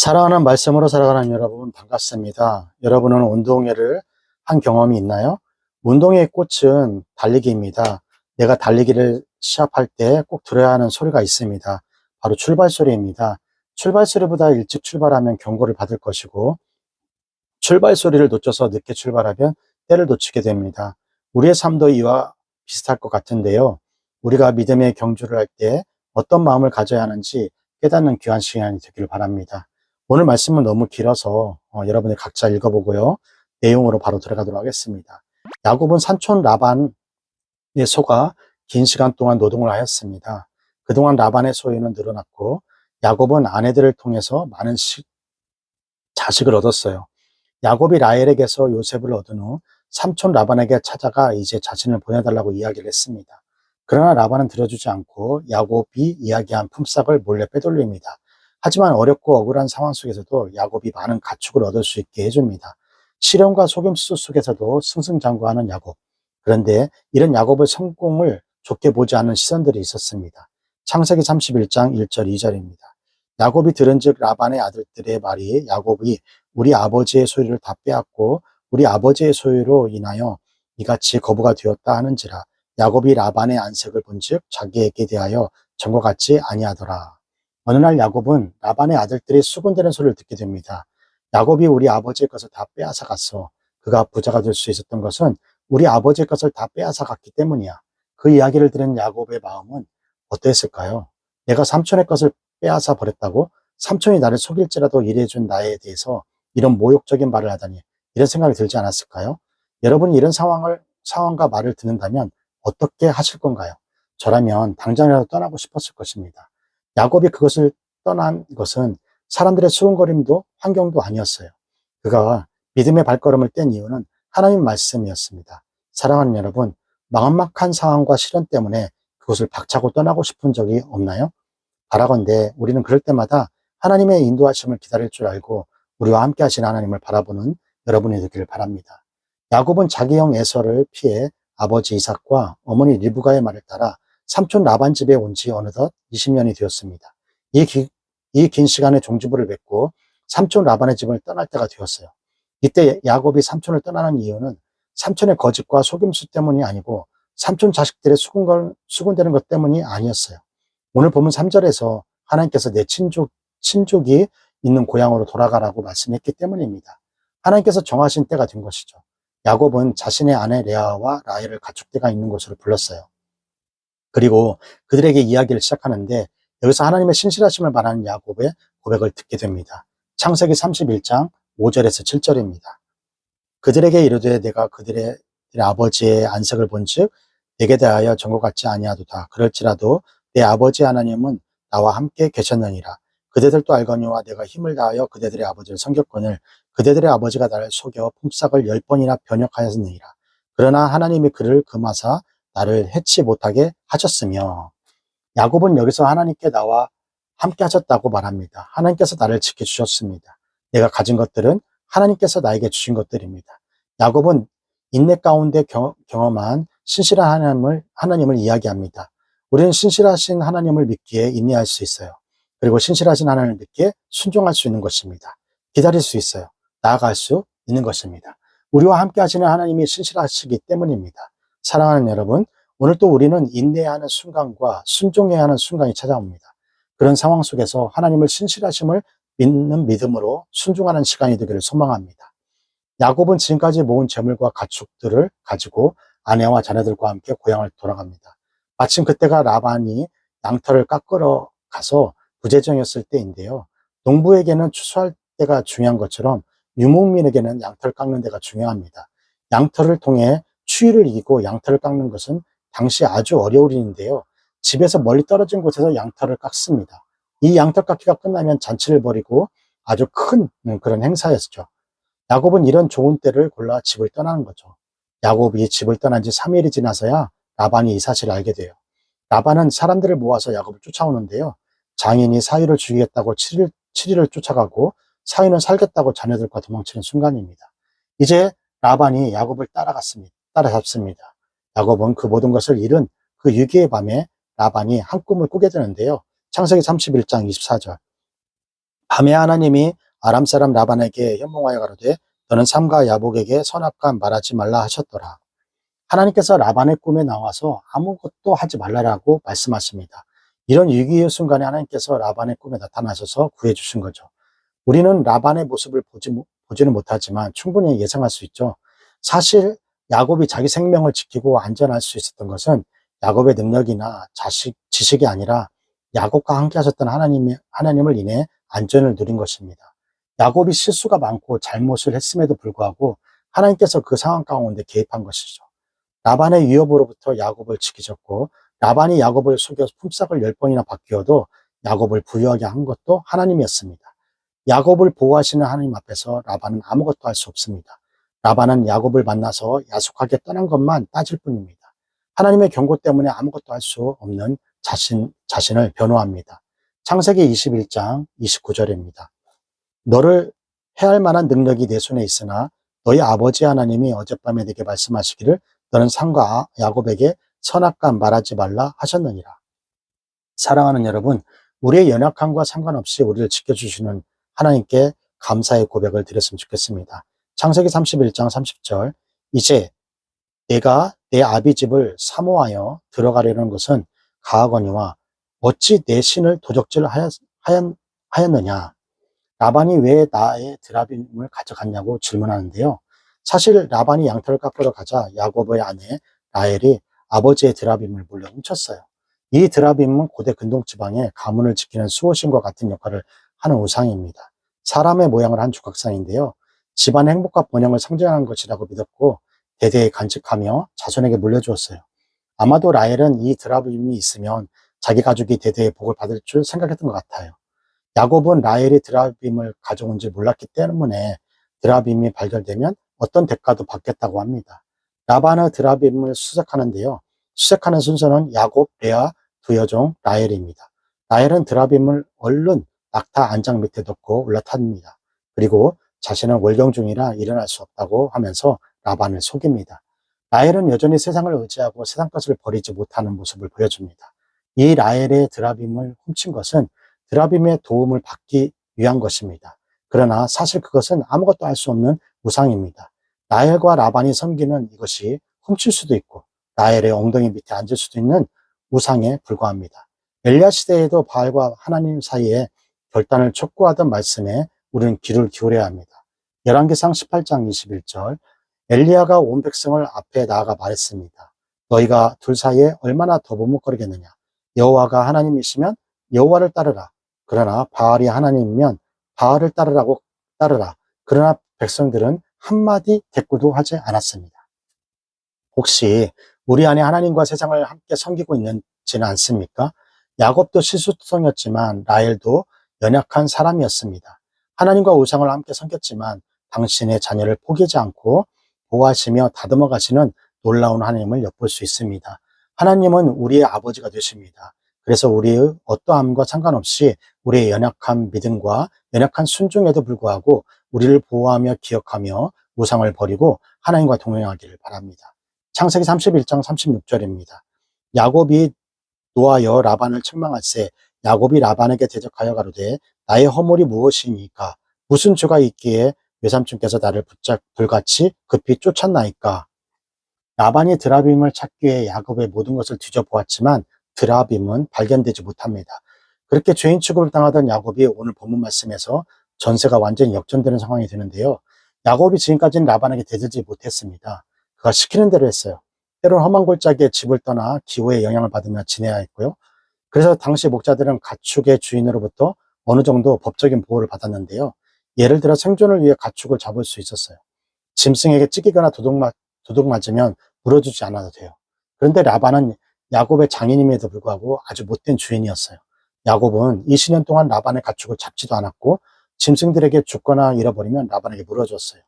사랑하는 말씀으로 살아가는 여러분 반갑습니다. 여러분은 운동회를 한 경험이 있나요? 운동회의 꽃은 달리기입니다. 내가 달리기를 시합할 때 꼭 들어야 하는 소리가 있습니다. 바로 출발 소리입니다. 출발 소리보다 일찍 출발하면 경고를 받을 것이고, 출발 소리를 놓쳐서 늦게 출발하면 때를 놓치게 됩니다. 우리의 삶도 이와 비슷할 것 같은데요. 우리가 믿음의 경주를 할 때 어떤 마음을 가져야 하는지 깨닫는 귀한 시간이 되기를 바랍니다. 오늘 말씀은 너무 길어서 여러분이 각자 읽어보고요. 내용으로 바로 들어가도록 하겠습니다. 야곱은 산촌 라반의 소가 긴 시간 동안 노동을 하였습니다. 그동안 라반의 소유는 늘어났고 야곱은 아내들을 통해서 많은 자식을 얻었어요. 야곱이 라헬에게서 요셉을 얻은 후 삼촌 라반에게 찾아가 이제 자신을 보내달라고 이야기를 했습니다. 그러나 라반은 들어주지 않고 야곱이 이야기한 품삯을 몰래 빼돌립니다. 하지만 어렵고 억울한 상황 속에서도 야곱이 많은 가축을 얻을 수 있게 해줍니다. 시련과 속임수 속에서도 승승장구하는 야곱. 그런데 이런 야곱의 성공을 좋게 보지 않는 시선들이 있었습니다. 창세기 31장 1절 2절입니다. 야곱이 들은즉 라반의 아들들의 말이 야곱이 우리 아버지의 소유를 다 빼앗고 우리 아버지의 소유로 인하여 이같이 거부가 되었다 하는지라. 야곱이 라반의 안색을 본즉 자기에게 대하여 전과 같지 아니하더라. 어느 날 야곱은 라반의 아들들이 수군대는 소리를 듣게 됩니다. 야곱이 우리 아버지의 것을 다 빼앗아 갔어. 그가 부자가 될 수 있었던 것은 우리 아버지의 것을 다 빼앗아 갔기 때문이야. 그 이야기를 들은 야곱의 마음은 어땠을까요? 내가 삼촌의 것을 빼앗아 버렸다고? 삼촌이 나를 속일지라도 일해준 나에 대해서 이런 모욕적인 말을 하다니, 이런 생각이 들지 않았을까요? 여러분이 이런 상황과 말을 듣는다면 어떻게 하실 건가요? 저라면 당장이라도 떠나고 싶었을 것입니다. 야곱이 그것을 떠난 것은 사람들의 수군거림도 환경도 아니었어요. 그가 믿음의 발걸음을 뗀 이유는 하나님 말씀이었습니다. 사랑하는 여러분, 막막한 상황과 시련 때문에 그것을 박차고 떠나고 싶은 적이 없나요? 바라건대 우리는 그럴 때마다 하나님의 인도하심을 기다릴 줄 알고 우리와 함께 하신 하나님을 바라보는 여러분이 되기를 바랍니다. 야곱은 자기 형 에서를 피해 아버지 이삭과 어머니 리브가의 말을 따라 삼촌 라반 집에 온 지 어느덧 20년이 되었습니다. 이 긴 시간에 종지부를 맺고 삼촌 라반의 집을 떠날 때가 되었어요. 이때 야곱이 삼촌을 떠나는 이유는 삼촌의 거짓과 속임수 때문이 아니고 삼촌 자식들의 수군되는 것 때문이 아니었어요. 오늘 보면 3절에서 하나님께서 내 친족이 있는 고향으로 돌아가라고 말씀했기 때문입니다. 하나님께서 정하신 때가 된 것이죠. 야곱은 자신의 아내 레아와 라헬을 가축대가 있는 곳으로 불렀어요. 그리고 그들에게 이야기를 시작하는데 여기서 하나님의 신실하심을 말하는 야곱의 고백을 듣게 됩니다. 창세기 31장 5절에서 7절입니다. 그들에게 이르되 내가 그들의 아버지의 안색을 본즉 내게 대하여 전과 같지 아니하도다. 그럴지라도 내 아버지 하나님은 나와 함께 계셨느니라. 그대들도 알거니와 내가 힘을 다하여 그대들의 아버지를 섬겼거늘 그대들의 아버지가 나를 속여 품삯을 10번이나 변역하였느니라. 그러나 하나님이 그를 금하사 나를 해치 못하게 하셨으며. 야곱은 여기서 하나님께 나와 함께 하셨다고 말합니다. 하나님께서 나를 지켜주셨습니다. 내가 가진 것들은 하나님께서 나에게 주신 것들입니다. 야곱은 인내 가운데 경험한 신실한 하나님을 이야기합니다. 우리는 신실하신 하나님을 믿기에 인내할 수 있어요. 그리고 신실하신 하나님을 믿기에 순종할 수 있는 것입니다. 기다릴 수 있어요. 나아갈 수 있는 것입니다. 우리와 함께 하시는 하나님이 신실하시기 때문입니다. 사랑하는 여러분, 오늘 또 우리는 인내해야 하는 순간과 순종해야 하는 순간이 찾아옵니다. 그런 상황 속에서 하나님을 신실하심을 믿는 믿음으로 순종하는 시간이 되기를 소망합니다. 야곱은 지금까지 모은 재물과 가축들을 가지고 아내와 자녀들과 함께 고향을 돌아갑니다. 마침 그때가 라반이 양털을 깎으러 가서 부재정이었을 때인데요. 농부에게는 추수할 때가 중요한 것처럼 유목민에게는 양털 깎는 데가 중요합니다. 양털을 통해 추위를 이기고 양털을 깎는 것은 당시 아주 어려운 일인데요. 집에서 멀리 떨어진 곳에서 양털을 깎습니다. 이 양털 깎기가 끝나면 잔치를 벌이고 아주 큰 그런 행사였죠. 야곱은 이런 좋은 때를 골라 집을 떠나는 거죠. 야곱이 집을 떠난 지 3일이 지나서야 라반이 이 사실을 알게 돼요. 라반은 사람들을 모아서 야곱을 쫓아오는데요. 장인이 사위를 죽이겠다고 7일을 쫓아가고 사위는 살겠다고 자녀들과 도망치는 순간입니다. 이제 라반이 야곱을 따라잡습니다. 야곱은 그 모든 것을 잃은 그 위기의 밤에 라반이 한 꿈을 꾸게 되는데요. 창세기 31장 24절. 밤에 하나님이 아람 사람 라반에게 현몽하여 가로되 너는 삼가 야복에게 선악과 말하지 말라 하셨더라. 하나님께서 라반의 꿈에 나와서 아무것도 하지 말라라고 말씀하십니다. 이런 위기의 순간에 하나님께서 라반의 꿈에 나타나셔서 구해주신 거죠. 우리는 라반의 모습을 보지는 못하지만 충분히 예상할 수 있죠. 사실 야곱이 자기 생명을 지키고 안전할 수 있었던 것은 야곱의 능력이나 지식이 아니라 야곱과 함께 하셨던 하나님을 인해 안전을 누린 것입니다. 야곱이 실수가 많고 잘못을 했음에도 불구하고 하나님께서 그 상황 가운데 개입한 것이죠. 라반의 위협으로부터 야곱을 지키셨고 라반이 야곱을 속여 품삯을 10번이나 바뀌어도 야곱을 부유하게 한 것도 하나님이었습니다. 야곱을 보호하시는 하나님 앞에서 라반은 아무것도 할 수 없습니다. 라반은 야곱을 만나서 야속하게 떠난 것만 따질 뿐입니다. 하나님의 경고 때문에 아무것도 할 수 없는 자신을 변호합니다. 창세기 21장 29절입니다. 너를 해할 만한 능력이 내 손에 있으나 너희 아버지 하나님이 어젯밤에 네게 말씀하시기를 너는 상과 야곱에게 선악과 말하지 말라 하셨느니라. 사랑하는 여러분, 우리의 연약함과 상관없이 우리를 지켜주시는 하나님께 감사의 고백을 드렸으면 좋겠습니다. 창세기 31장 30절 이제 내가 내 아비 집을 사모하여 들어가려는 것은 가하거니와 어찌 내 신을 도적질 하였느냐. 라반이 왜 나의 드라빔을 가져갔냐고 질문하는데요. 사실 라반이 양털을 깎으러 가자 야곱의 아내 라헬이 아버지의 드라빔을 물려 훔쳤어요. 이 드라빔은 고대 근동지방의 가문을 지키는 수호신과 같은 역할을 하는 우상입니다. 사람의 모양을 한 조각상인데요. 집안의 행복과 번영을 상징하는 것이라고 믿었고 대대에 간직하며 자손에게 물려주었어요. 아마도 라헬은 이 드라빔이 있으면 자기 가족이 대대의 복을 받을 줄 생각했던 것 같아요. 야곱은 라헬이 드라빔을 가져온 줄 몰랐기 때문에 드라빔이 발견되면 어떤 대가도 받겠다고 합니다. 라반의 드라빔을 수색하는데요. 수색하는 순서는 야곱, 레아, 두 여종 라헬입니다. 라헬은 드라빔을 얼른 낙타 안장 밑에 넣고 올라탑니다. 그리고 자신은 월경 중이라 일어날 수 없다고 하면서 라반을 속입니다. 라헬은 여전히 세상을 의지하고 세상 것을 버리지 못하는 모습을 보여줍니다. 이 라헬의 드라빔을 훔친 것은 드라빔의 도움을 받기 위한 것입니다. 그러나 사실 그것은 아무것도 할 수 없는 우상입니다. 라헬과 라반이 섬기는 이것이 훔칠 수도 있고 라헬의 엉덩이 밑에 앉을 수도 있는 우상에 불과합니다. 엘리야 시대에도 바알과 하나님 사이에 결단을 촉구하던 말씀에 우리는 귀를 기울여야 합니다. 열왕기상 18장 21절 엘리야가 온 백성을 앞에 나아가 말했습니다. 너희가 둘 사이에 얼마나 더 머뭇거리겠느냐. 여호와가 하나님이시면 여호와를 따르라. 그러나 바알이 하나님이면 바알을 따르라. 그러나 백성들은 한마디 대꾸도 하지 않았습니다. 혹시 우리 안에 하나님과 세상을 함께 섬기고 있지는 않습니까? 야곱도 실수성이었지만 라헬도 연약한 사람이었습니다. 하나님과 우상을 함께 섬겼지만 당신의 자녀를 포기하지 않고 보호하시며 다듬어 가시는 놀라운 하나님을 엿볼 수 있습니다. 하나님은 우리의 아버지가 되십니다. 그래서 우리의 어떠함과 상관없이 우리의 연약한 믿음과 연약한 순종에도 불구하고 우리를 보호하며 기억하며 우상을 버리고 하나님과 동행하기를 바랍니다. 창세기 31장 36절입니다. 야곱이 노하여 라반을 책망할세 야곱이 라반에게 대적하여 가로되 나의 허물이 무엇이니까 무슨 죄가 있기에 외삼촌께서 나를 불같이 급히 쫓았나이까. 라반이 드라빔을 찾기 위해 야곱의 모든 것을 뒤져보았지만 드라빔은 발견되지 못합니다. 그렇게 죄인 취급을 당하던 야곱이 오늘 본문 말씀에서 전세가 완전히 역전되는 상황이 되는데요. 야곱이 지금까지는 라반에게 대들지 못했습니다. 그가 시키는 대로 했어요. 때론 험한 골짜기에 집을 떠나 기후의 영향을 받으며 지내야 했고요. 그래서 당시 목자들은 가축의 주인으로부터 어느 정도 법적인 보호를 받았는데요. 예를 들어 생존을 위해 가축을 잡을 수 있었어요. 짐승에게 찢기거나 도둑 맞으면 물어주지 않아도 돼요. 그런데 라반은 야곱의 장인임에도 불구하고 아주 못된 주인이었어요. 야곱은 20년 동안 라반의 가축을 잡지도 않았고 짐승들에게 죽거나 잃어버리면 라반에게 물어줬어요.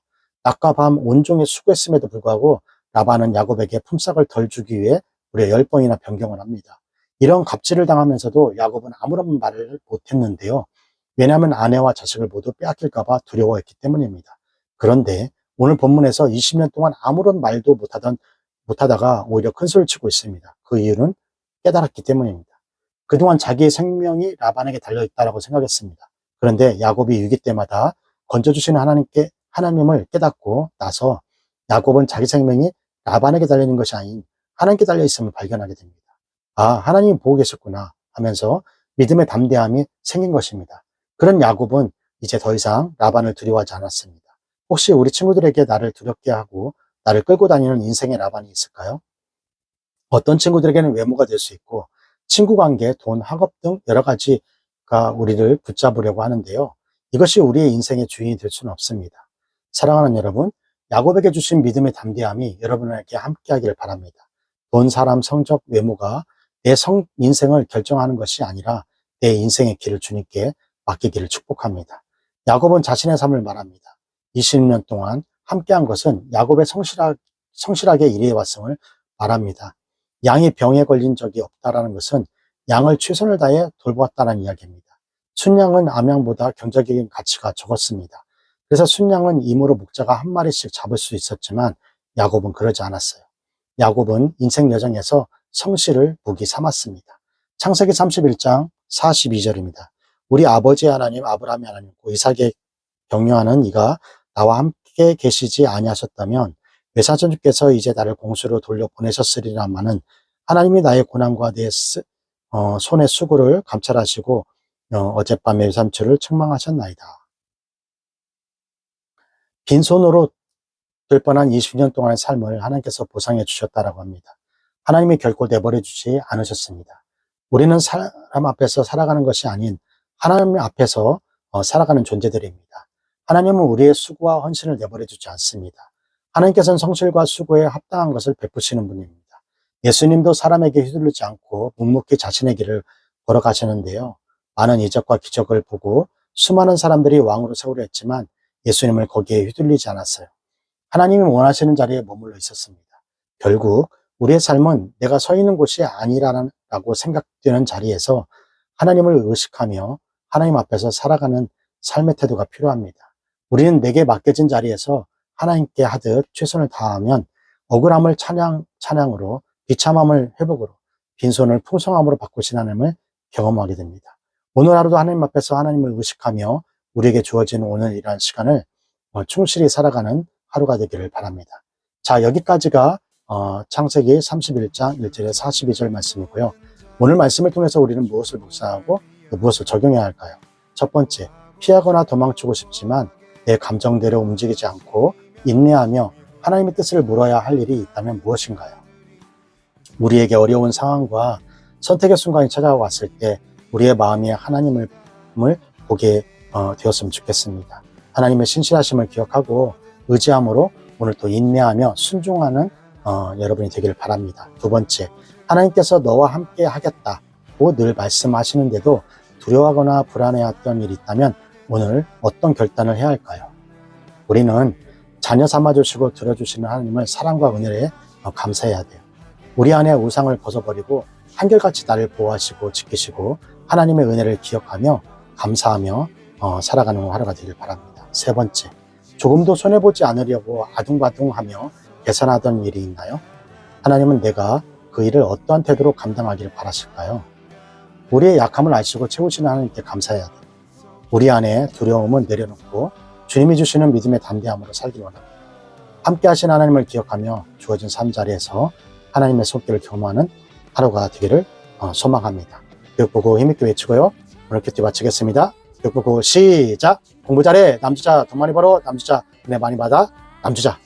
낮과 밤 온종일 수고했음에도 불구하고 라반은 야곱에게 품삯을 덜 주기 위해 무려 10번이나 변경을 합니다. 이런 갑질을 당하면서도 야곱은 아무런 말을 못했는데요. 왜냐하면 아내와 자식을 모두 빼앗길까 봐 두려워했기 때문입니다. 그런데 오늘 본문에서 20년 동안 아무런 말도 못하다가 오히려 큰 소리를 치고 있습니다. 그 이유는 깨달았기 때문입니다. 그동안 자기의 생명이 라반에게 달려있다고 생각했습니다. 그런데 야곱이 위기 때마다 건져주시는 하나님을 깨닫고 나서 야곱은 자기 생명이 라반에게 달려있는 것이 아닌 하나님께 달려있음을 발견하게 됩니다. 아, 하나님이 보고 계셨구나 하면서 믿음의 담대함이 생긴 것입니다. 그런 야곱은 이제 더 이상 라반을 두려워하지 않았습니다. 혹시 우리 친구들에게 나를 두렵게 하고 나를 끌고 다니는 인생의 라반이 있을까요? 어떤 친구들에게는 외모가 될 수 있고 친구 관계, 돈, 학업 등 여러 가지가 우리를 붙잡으려고 하는데요. 이것이 우리의 인생의 주인이 될 수는 없습니다. 사랑하는 여러분, 야곱에게 주신 믿음의 담대함이 여러분에게 함께하기를 바랍니다. 돈, 사람, 성적, 외모가 내 인생을 결정하는 것이 아니라 내 인생의 길을 주님께 맡기기를 축복합니다. 야곱은 자신의 삶을 말합니다. 20년 동안 함께한 것은 야곱의 성실하게 일해왔음을 말합니다. 양이 병에 걸린 적이 없다라는 것은 양을 최선을 다해 돌보았다는 이야기입니다. 순양은 암양보다 경제적인 가치가 적었습니다. 그래서 순양은 임으로 목자가 한 마리씩 잡을 수 있었지만 야곱은 그러지 않았어요. 야곱은 인생 여정에서 성실을 무기 삼았습니다. 창세기 31장 42절입니다. 우리 아버지 하나님 아브라함의 하나님고 이삭의 경유하는 이가 나와 함께 계시지 아니하셨다면 외사전주께서 이제 나를 공수로 돌려보내셨으리라마는 하나님이 나의 고난과 내 손의 수고를 감찰하시고 어젯밤의 외삼초를 책망하셨나이다. 빈손으로 될 뻔한 20년 동안의 삶을 하나님께서 보상해 주셨다라고 합니다. 하나님이 결코 내버려 주지 않으셨습니다. 우리는 사람 앞에서 살아가는 것이 아닌 하나님 앞에서 살아가는 존재들입니다. 하나님은 우리의 수고와 헌신을 내버려 주지 않습니다. 하나님께서는 성실과 수고에 합당한 것을 베푸시는 분입니다. 예수님도 사람에게 휘둘리지 않고 묵묵히 자신의 길을 걸어가시는데요. 많은 이적과 기적을 보고 수많은 사람들이 왕으로 세우려 했지만 예수님을 거기에 휘둘리지 않았어요. 하나님이 원하시는 자리에 머물러 있었습니다. 결국 우리의 삶은 내가 서 있는 곳이 아니라고 생각되는 자리에서 하나님을 의식하며 하나님 앞에서 살아가는 삶의 태도가 필요합니다. 우리는 내게 맡겨진 자리에서 하나님께 하듯 최선을 다하면 억울함을 찬양으로, 비참함을 회복으로, 빈손을 풍성함으로 바꾸신 하나님을 경험하게 됩니다. 오늘 하루도 하나님 앞에서 하나님을 의식하며 우리에게 주어진 오늘이라는 시간을 충실히 살아가는 하루가 되기를 바랍니다. 자, 여기까지가 창세기 31장 1절에 42절 말씀이고요. 오늘 말씀을 통해서 우리는 무엇을 묵상하고 무엇을 적용해야 할까요? 첫 번째, 피하거나 도망치고 싶지만 내 감정대로 움직이지 않고 인내하며 하나님의 뜻을 물어야 할 일이 있다면 무엇인가요? 우리에게 어려운 상황과 선택의 순간이 찾아왔을 때 우리의 마음이 하나님을 보게 되었으면 좋겠습니다. 하나님의 신실하심을 기억하고 의지함으로 오늘 또 인내하며 순종하는 여러분이 되기를 바랍니다. 두 번째, 하나님께서 너와 함께 하겠다고 늘 말씀하시는데도 두려워하거나 불안해했던 일이 있다면 오늘 어떤 결단을 해야 할까요? 우리는 자녀 삼아주시고 들어주시는 하나님을 사랑과 은혜에 감사해야 돼요. 우리 안에 우상을 벗어버리고 한결같이 나를 보호하시고 지키시고 하나님의 은혜를 기억하며 감사하며 살아가는 하루가 되길 바랍니다. 세 번째, 조금도 손해보지 않으려고 아둥바둥하며 계산하던 일이 있나요? 하나님은 내가 그 일을 어떠한 태도로 감당하기를 바라실까요? 우리의 약함을 아시고 채우시는 하나님께 감사해야 돼요. 우리 안에 두려움은 내려놓고 주님이 주시는 믿음의 담대함으로 살기 원합니다. 함께 하신 하나님을 기억하며 주어진 삶 자리에서 하나님의 손길을 경험하는 하루가 되기를 소망합니다. 교육보고 힘있게 외치고요. 오늘 큐티 마치겠습니다. 교육보고 시작! 공부 잘해! 남주자 돈 많이 벌어! 남주자 은혜 많이 받아! 남주자!